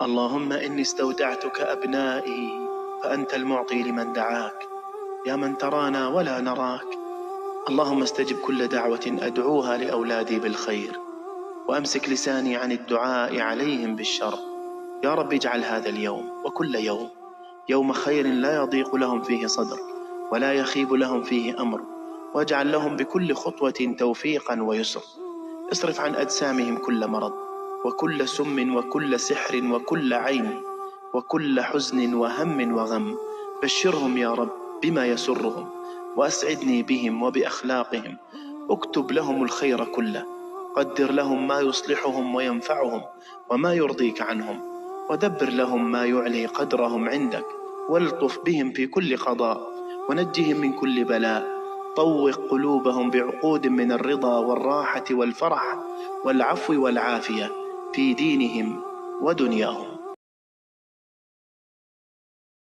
اللهم إني استودعتك أبنائي فأنت المعطي لمن دعاك، يا من ترانا ولا نراك. اللهم استجب كل دعوة أدعوها لأولادي بالخير، وأمسك لساني عن الدعاء عليهم بالشر. يا رب اجعل هذا اليوم وكل يوم يوم خير لا يضيق لهم فيه صدر ولا يخيب لهم فيه أمر، واجعل لهم بكل خطوة توفيقا ويسر. اصرف عن أجسامهم كل مرض وكل سم وكل سحر وكل عين وكل حزن وهم وغم. بشرهم يا رب بما يسرهم، وأسعدني بهم وبأخلاقهم. اكتب لهم الخير كله، قدر لهم ما يصلحهم وينفعهم وما يرضيك عنهم، ودبر لهم ما يعلي قدرهم عندك، والطف بهم في كل قضاء، ونجهم من كل بلاء. طوق قلوبهم بعقود من الرضا والراحة والفرح والعفو والعافية في دينهم ودنياهم.